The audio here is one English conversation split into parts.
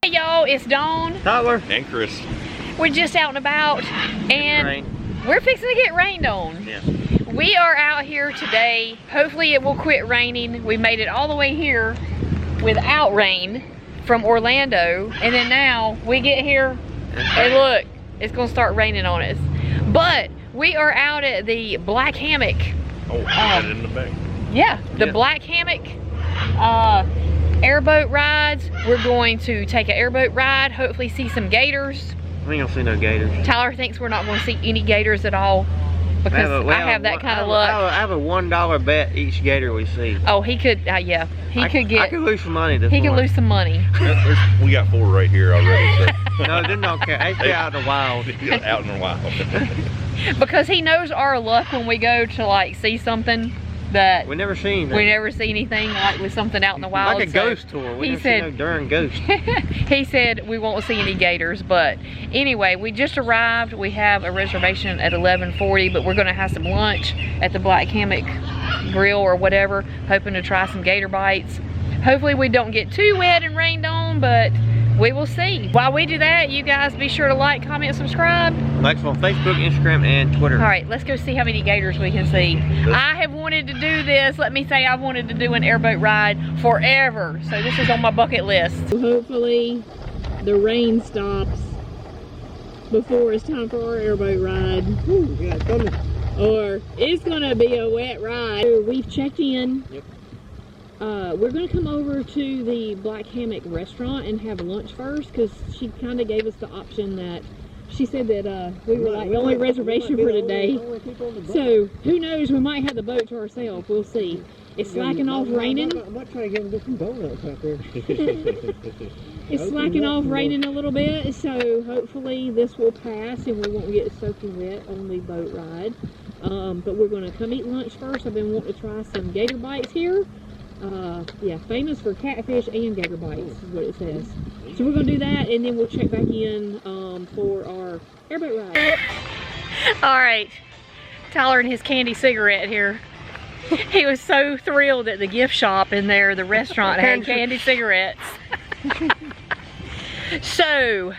Hey y'all, it's Dawn, Tyler, and Chris. We're just out and about, and we're fixing to get rained on. Yeah. We are out here today. Hopefully it will quit raining. We made it all the way here without rain from Orlando, and then now we get here and look, it's gonna start raining on us. But we are out at the Black Hammock. Oh, I got it in the bag. Yeah, the Black Hammock airboat rides. We're going to take an airboat ride, hopefully see some gators. We ain't gonna see no gators. Tyler thinks we're not going to see any gators at all because I have that kind of luck. I have a $1 bet each gator we see. Oh, he could, yeah, he could get. I could lose some money this He morning. could lose some money. We got 4 right here already. So. No, they don't care. They stay out in the wild. Out in the wild. Because he knows our luck when we go to like see something that We never seen. we never see anything like with something out in the wild. Like a ghost tour. We he never said, seen no darn ghost. he said we won't see any gators, but anyway, we just arrived. We have a reservation at 11:40, but we're gonna have some lunch at the Black Hammock Grill or whatever, hoping to try some gator bites. Hopefully we don't get too wet and rained on, but we will see. While we do that, you guys be sure to like, comment, subscribe. Like us on Facebook, Instagram, and Twitter. All right, let's go see how many gators we can see. I have wanted to do this. Let me say I've wanted to do an airboat ride forever. So this is on my bucket list. Hopefully the rain stops before it's time for our airboat ride. Ooh, yeah, thunder. Or it's gonna be a wet ride. We've checked in. Yep. We're gonna come over to the Black Hammock restaurant and have lunch first, because she kind of gave us the option that she said that we were like the only reservation for today. So who knows, we might have the boat to ourselves. We'll see. It's slacking off raining. I might try to get some donuts out there. It's slacking off raining a little bit, so hopefully this will pass and we won't get soaking wet on the boat ride. But we're gonna come eat lunch first. I've been wanting to try some gator bites here. Yeah, famous for catfish and gator bites is what it says. So we're gonna do that, and then we'll check back in for our airboat ride. All right, Tyler and his candy cigarette here. He was so thrilled that the gift shop in there, the restaurant, had candy cigarettes. So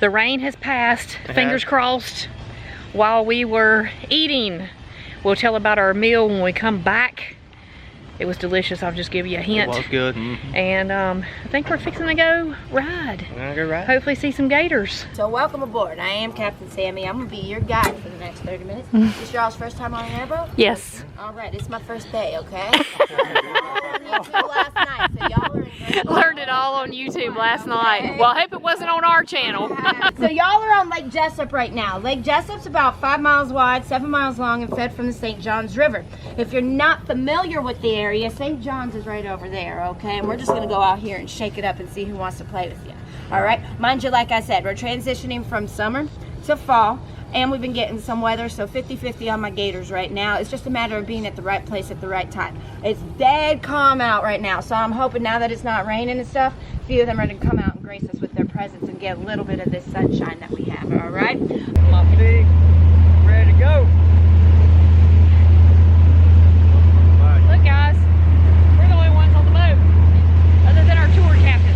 the rain has passed, fingers crossed, while we were eating. We'll tell about our meal when we come back. It was delicious. I'll just give you a hint. It was good. And I think we're fixing to go ride. We're gonna go ride. Hopefully see some gators. So welcome aboard. I am Captain Sammy. I'm gonna be your guide for the next 30 minutes. This y'all's first time on an airboat? Yes. All right, it's my first day, okay? Last night, so y'all are in great Learned it all on YouTube last night. Well, I hope it wasn't on our channel. So y'all are on Lake Jessup right now. Lake Jessup's about 5 miles wide, 7 miles long, and fed from the St. Johns River. If you're not familiar with the area, St. John's is right over there, okay? And we're just gonna go out here and shake it up and see who wants to play with you. All right, mind you, like I said, we're transitioning from summer to fall, and we've been getting some weather, so 50-50 on my gators right now. It's just a matter of being at the right place at the right time. It's dead calm out right now, so I'm hoping now that it's not raining and stuff, a few of them are gonna come out and grace us with their presence and get a little bit of this sunshine that we have, all right? My pig, ready to go. Look, guys, we're the only ones on the boat, other than our tour captain.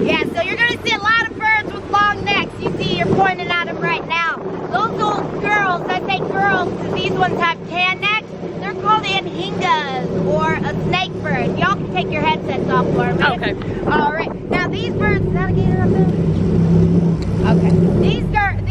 Yeah, so you're gonna see a lot of birds with long necks. You see, you're pointing at them right now. Those little girls, I say girls because these ones have tan necks. They're called anhingas or a snake bird. Y'all can take your headsets off for a minute. Okay. All right. Now these birds, is that a gator up there? Okay. These birds,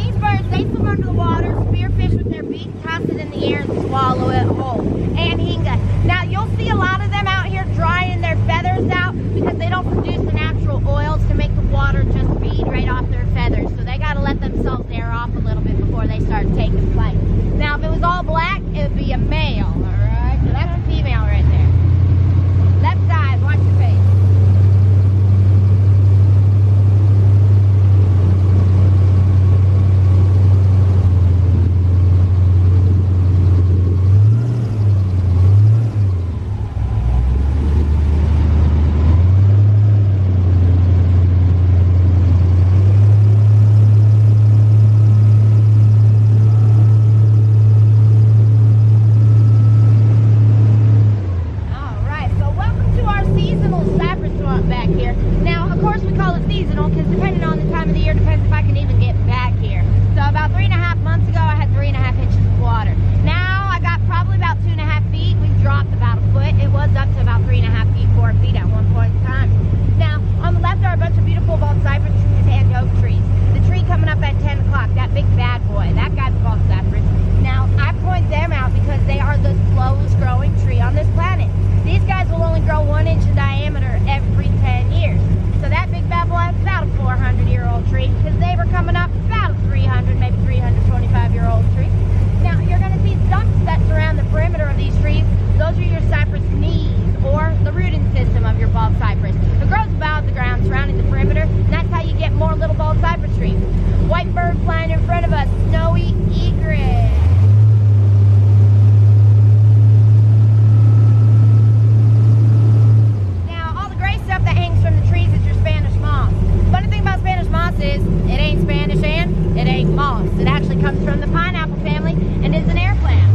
they swim under the water, spearfish with their beak, toss it in the air and swallow it whole. Anhinga. Now you'll see a lot of them out here drying their feathers out because they don't produce the natural oils to make the water just feed right off their feathers. So they gotta let themselves air off a little bit before they start taking flight. Now if it was all black, it would be a male, all right? So that's a female right there. Left side, watch your face. comes from the pineapple family and is an air plant.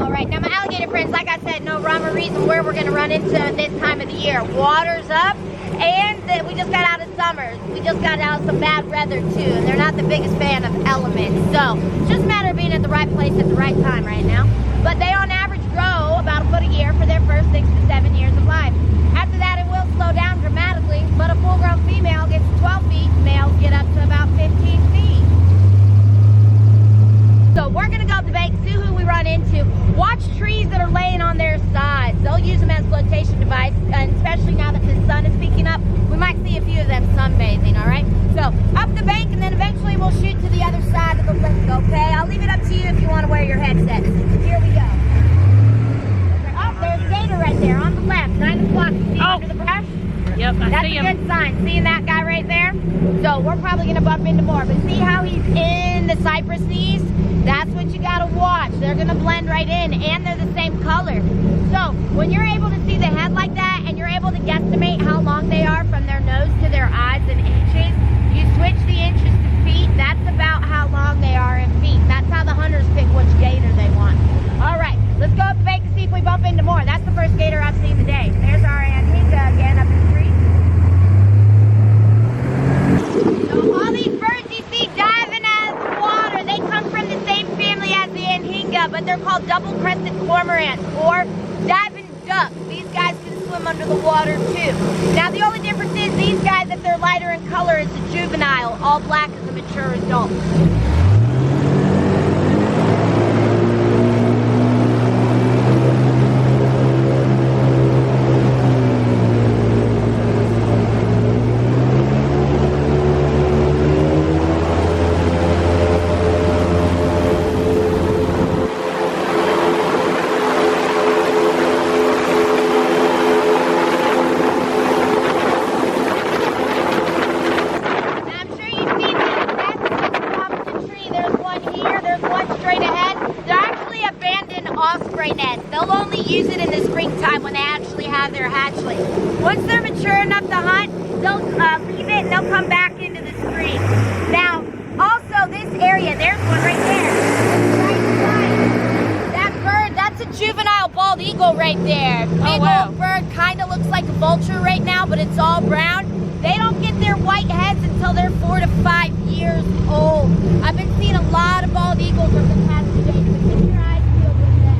Alright, now my alligator friends, like I said, no rhyme or reason where we're going to run into this time of the year. Water's up, and we just got out of summer. We just got out of some bad weather too, and they're not the biggest fan of elements. So, it's just a matter of being at the right place at the right time right now. But they on average grow about a foot a year for their first 6 to 7 years of life. After that, it will slow down dramatically, but a full-grown female gets 12 feet, males get up to about 15 feet. So we're gonna go up the bank, see who we run into, watch trees that are laying on their sides. They'll use them as a flotation device, and especially now that the sun is peeking up, we might see a few of them sunbathing, all right? So up the bank, and then eventually we'll shoot to the other side of the lake, okay? I'll leave it up to you if you want to wear your headsets. Here we go. Oh, there's a gator right there on the left, 9 o'clock. See him under the brush? Yep, I see him. That's a good sign. Seeing that guy right there? So we're probably going to bump into more. But see how he's in the cypress knees? That's what you got to watch. They're going to blend right in, and they're the same color. So when you're able to see the head like that, and you're able to guesstimate how long they are from their nose to their eyes in inches, you switch the inches to feet. That's about how long they are in feet. That's how the hunters pick which gator they want. All right, let's go up the bank and see if we bump into more. That's the first gator I've seen today. There's our Anhinga again up in the tree. So all these birds you see diving out of the water, they come from the same family as the Anhinga, but they're called Double-Crested Cormorants or diving ducks. These guys can swim under the water too. Now the only difference is these guys, if they're lighter in color, is the juvenile. All black is a mature adult. They'll only use it in the springtime when they actually have their hatchling. Once they're mature enough to hunt, they'll leave it and they'll come back into the stream. Now, also this area, there's one right there. That bird, that's a juvenile bald eagle right there. Big old bird, kind of looks like a vulture right now, but it's all brown. They don't get their white heads until they're 4 to 5 years old. I've been seeing a lot of bald eagles over the past 2 days, but keep your eyes peeled with them.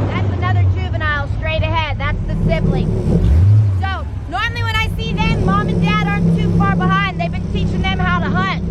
That's another juvenile straight ahead. That's the sibling. So, normally when I see them, mom and dad aren't too far behind. They've been teaching them how to hunt.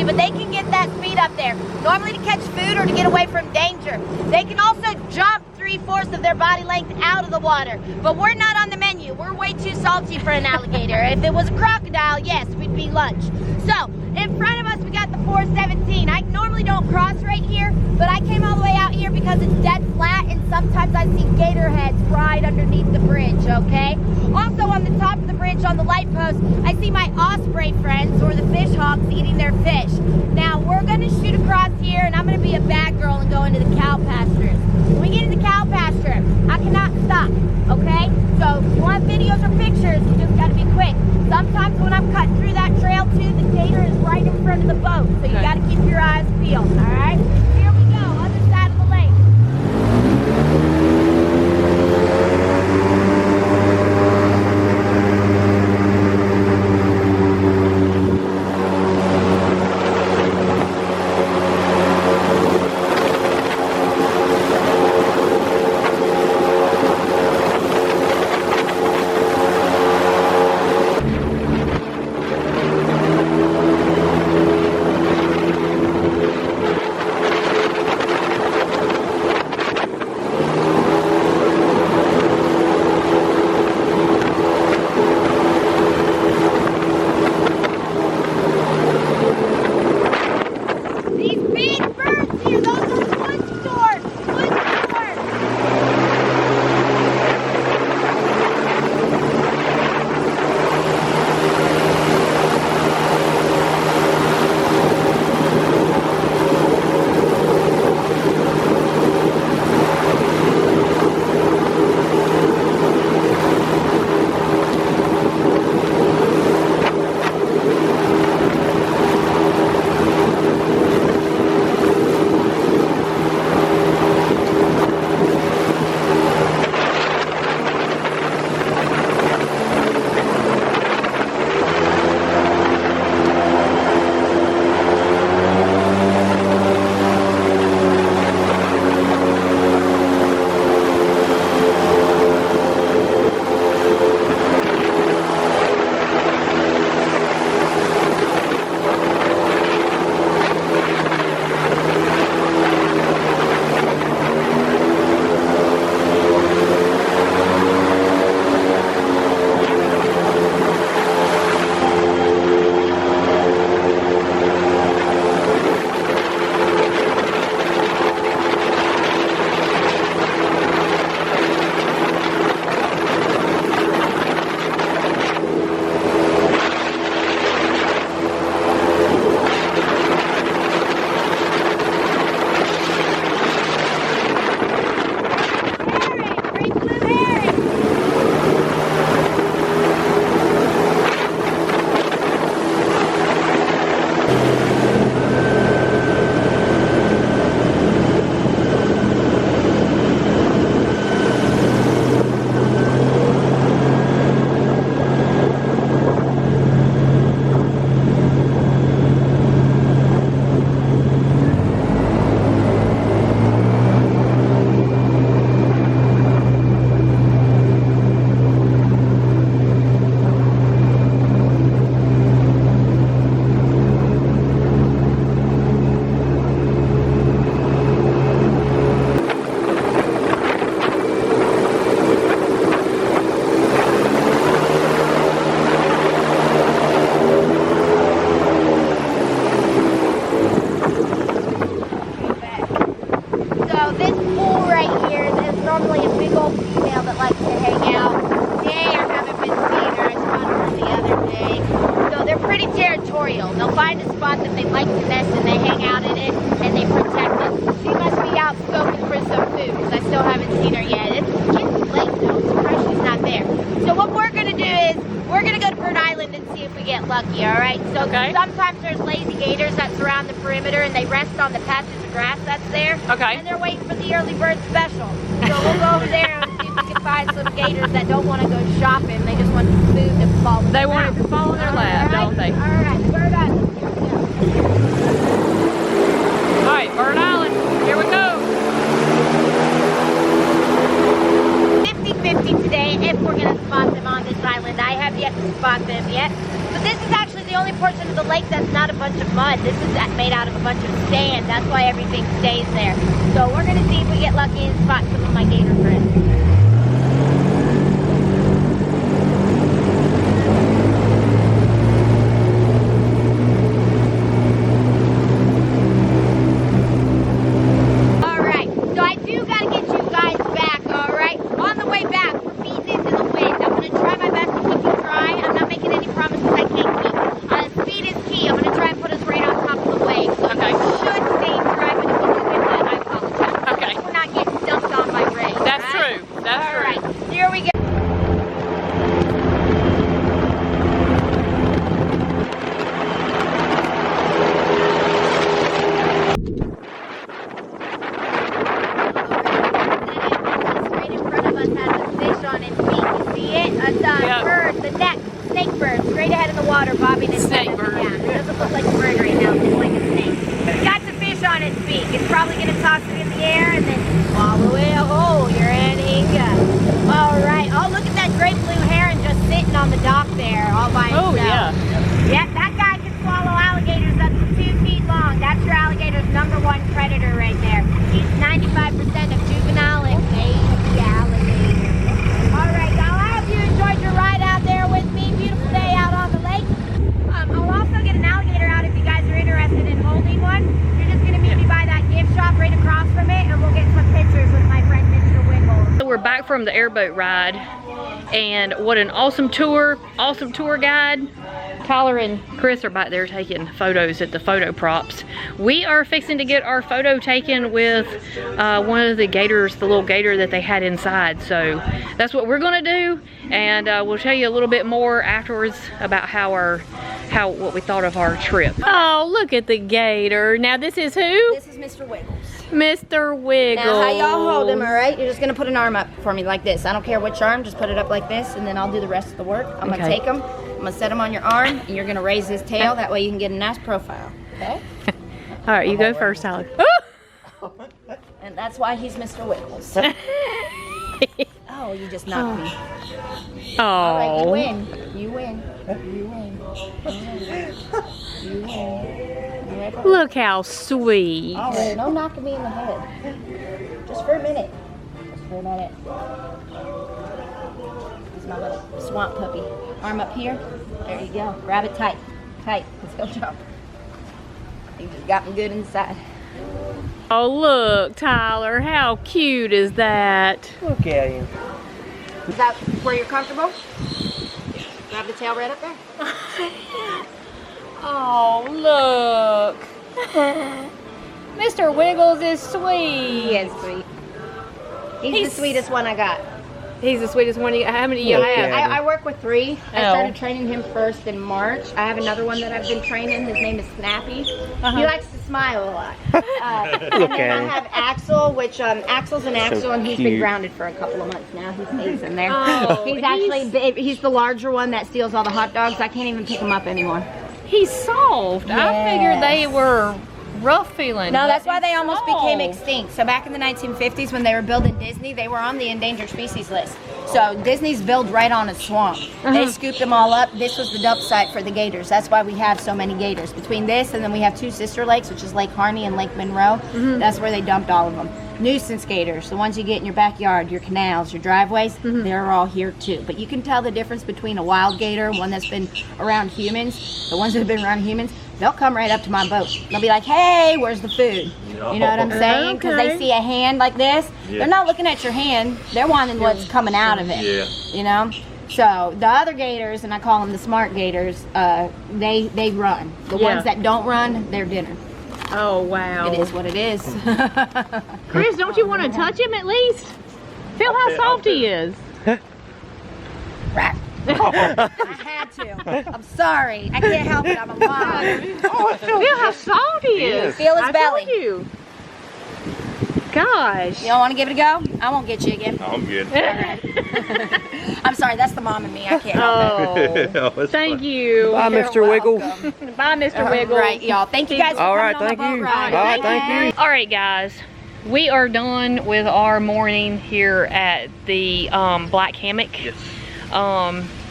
But they can get that speed up there, normally to catch food or to get away from danger. They can also jump 3/4 of their body length out of the water, but we're not on the menu. We're way too salty for an alligator. If it was a crocodile, yes, we'd be lunch. So, in front of us, we got the 417. I normally don't cross right here, but I came all the way out here because it's dead flat, and sometimes I see gator heads right underneath the bridge, okay? Also, on the top of the bridge on the light post, I see my osprey friends, or the fish hawks, eating their fish. Now, we're going to shoot across here, and I'm going to be a bad girl and go into the cow pastures. When we get in the cow pasture, I cannot stop, okay? So, if you want videos or pictures, you just got to be quick. Sometimes when I'm cutting through that trail, too, the gator is right in front of the boat, so you got to keep your eyes peeled, all right? Here we go, other side of the lake. These big birds here, those are normally a big old female that likes to hang out. Today I haven't been seeing her. I spotted her the other day. So they're pretty territorial. They'll find a spot that they like to nest and they hang out in it and they protect it. She must be out scoping for some food because I still haven't seen her yet. It's getting late though. It's fresh, she's not there. So what we're going to do is we're going to go to Bird Island and see if we get lucky, all right? So sometimes there's lazy gators that surround the perimeter and they rest on the patches of grass that's there. Okay. And they're waiting for the early bird special. So we'll go over there and see if we can find some gators that don't want to go shopping. They just want some food to fall. They want it to fall in their lap, don't they? All right, Bird Island. Here we go. All right, Bird Island. Here we go. 50-50 today if we're going to spot them on this island. I have yet to spot them yet. But this is actually the only portion of the lake that's not a bunch of mud. This is made out of a bunch of sand. That's why everything stays there. So we're going to see if we get lucky and spot some of my gator friends. It's probably going to toss it in the air and then swallow it. Oh, you're in Inga. All right. Oh, look at that great blue heron just sitting on the dock there all by himself. Oh, yeah. Yeah, that guy can swallow alligators up to 2 feet long. That's your alligator's #1 predator right there. He's 95% of juvenile and baby alligator. All right, y'all. I hope you enjoyed your ride out there with me. Beautiful day out on the lake. I'll also get an alligator out if you guys are interested in holding one. You're just going to meet me by that gift shop right across from it, and we'll get some pictures with my friend Mr. Wiggles. We're back from the airboat ride, and what an awesome tour guide. Tyler and Chris are back there taking photos at the photo props. We are fixing to get our photo taken with one of the gators, the little gator that they had inside. So that's what we're gonna do, and we'll tell you a little bit more afterwards about what we thought of our trip. Oh, look at the gator. Now this is who? This is Mr. Wiggles. Mr. Wiggles. Now how y'all hold him, all right? You're just gonna put an arm up for me like this. I don't care which arm, just put it up like this, and then I'll do the rest of the work. I'm gonna take him, I'm gonna set him on your arm, and you're gonna raise his tail. That way you can get a nice profile, okay? All right, you go first, Tyler. And that's why he's Mr. Wiggles. Oh, you just knocked me. Oh. All right, you win. You win. You win. You win. Look how sweet. All right, no knocking me in the head. Just for a minute. Just for a minute. This is my little swamp puppy. Arm up here. There you go. Grab it tight. Tight. Let's go jump. He just got me good inside. Oh, look, Tyler. How cute is that? Look at him. Is that where you're comfortable? Grab the tail right up there. Oh, look. Mr. Wiggles is sweet. He is sweet. He's the sweetest one I got. He's the sweetest one. How many do you have? I work with 3. I started training him first in March. I have another one that I've been training. His name is Snappy. He likes to smile a lot. And then I have Axel, which Axel's an Axel, and he's been grounded for a couple of months now. He stays in there. Oh, he's actually big. He's the larger one that steals all the hot dogs. I can't even pick him up anymore. He's soft. Yes. I figured they were rough feeling. No, that's why they almost became extinct. So back in the 1950s when they were building Disney, they were on the endangered species list. So Disney's built right on a swamp. They scooped them all up. This was the dump site for the gators. That's why we have so many gators. Between this and then we have 2 sister lakes, which is Lake Harney and Lake Monroe. That's where they dumped all of them. nuisance gators, the ones you get in your backyard, your canals, your driveways, they're all here too. But you can tell the difference between a wild gator, one that's been around humans. The ones that have been around humans, they'll come right up to my boat. They'll be like, hey, where's the food? You know what I'm saying? Because they see a hand like this. They're not looking at your hand. They're wanting what's coming out of it. You know? So the other gators, and I call them the smart gators, they run. The ones that don't run, they're dinner. Oh, wow. It is what it is. Chris, don't you want to touch him at least? Feel how soft he is. I had to. I'm sorry. I can't help it. I'm a mom. Feel how soft he is. Feel his belly. Told you. Gosh. You don't want to give it a go? I won't get you again. I'm good. I'm sorry. That's the mom in me. I can't help it. Oh, thank you. Bye, Mr. Wiggle. Bye, Mr. Wiggle. Right, y'all. Thank you guys for All right, coming on thank the boat you. ride. All right, thank you. All right, guys. We are done with our morning here at the Black Hammock. Yes.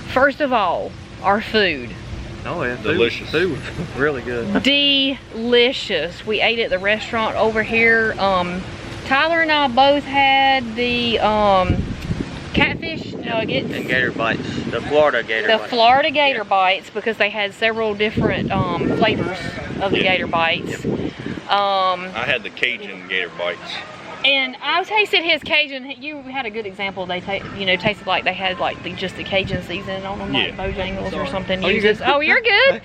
First of all, our food. Oh yeah, Delicious. Food was really good. Delicious. We ate at the restaurant over here. Tyler and I both had the catfish nuggets. And gator bites. The Florida gator bites. The Florida Gator bites, because they had several different flavors of the Gator bites. I had the Cajun gator bites. And I tasted his Cajun. You had a good example. They tasted like they had like just the Cajun seasoning on them, like Bojangles or something. Oh, you're good.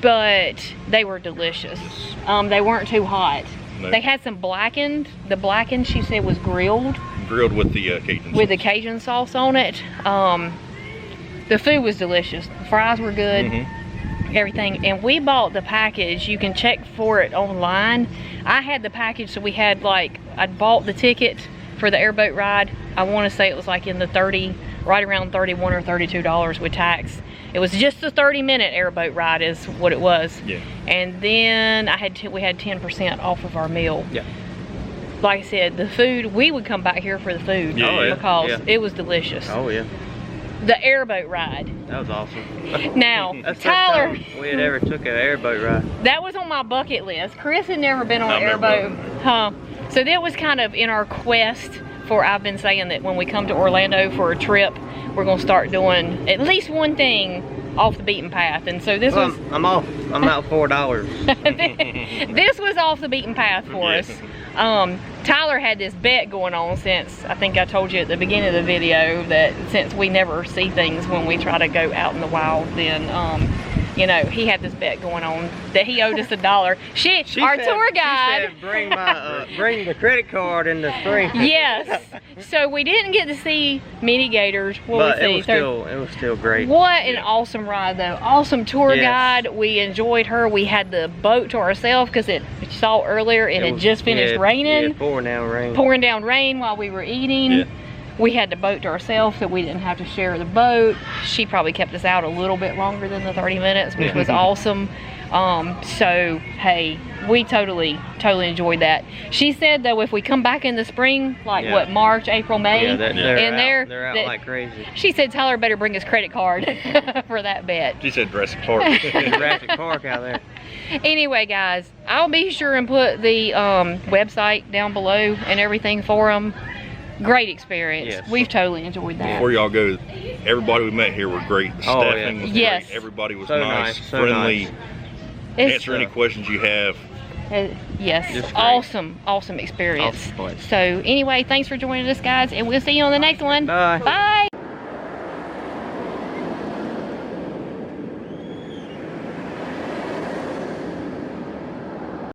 But they were delicious. They weren't too hot. No. They had some blackened. The blackened, she said, was grilled. Grilled with the Cajun With the sauce. Cajun sauce on it. The food was delicious. The fries were good. Everything. And we bought the package. You can check for it online. I had the package, so we had I bought the ticket for the airboat ride. I want to say it was like in the right around $31 or $32 with tax. It was just a 30-minute airboat ride is what it was. Yeah. And then we had 10% off of our meal. Yeah. Like I said, the food, we would come back here for the food because it was delicious. Oh yeah. The airboat ride. That was awesome. Now, That's the Tyler, first time we had ever took an airboat ride. that was on my bucket list. Chris had never been on an I've never airboat. Huh. So that was kind of in our quest for, I've been saying that when we come to Orlando for a trip, we're going to start doing at least one thing off the beaten path. And so this was... I'm off. I'm out $4. This was off the beaten path for us. Tyler had this bet going on since, I think I told you at the beginning of the video, that since we never see things when we try to go out in the wild, then you know, he had this bet going on that he owed us $1. Our tour guide. She said, bring the credit card in the stream. Yes. So we didn't get to see many gators. But it was still great. What an awesome ride, though. Awesome tour guide. We enjoyed her. We had the boat to ourselves because you saw earlier it had just finished raining. Yeah, pouring down rain. Pouring down rain while we were eating. Yeah. We had the boat to ourselves, so we didn't have to share the boat. She probably kept us out a little bit longer than the 30 minutes, which was awesome. So, hey, we totally enjoyed that. She said, though, if we come back in the spring, like March, April, May, they're out like crazy. She said Tyler better bring his credit card for that bet. She said Jurassic Park. Jurassic Park out there. Anyway, guys, I'll be sure and put the website down below and everything for them. Great experience. Yes. We've totally enjoyed that. Before y'all go, everybody we met here were great. The staffing was Yes. great. Everybody was So nice, so friendly. nice. Answer any questions you have. Yes, Just great. awesome experience. Awesome place. So anyway, thanks for joining us, guys, and we'll see you on the next one. Bye. Bye.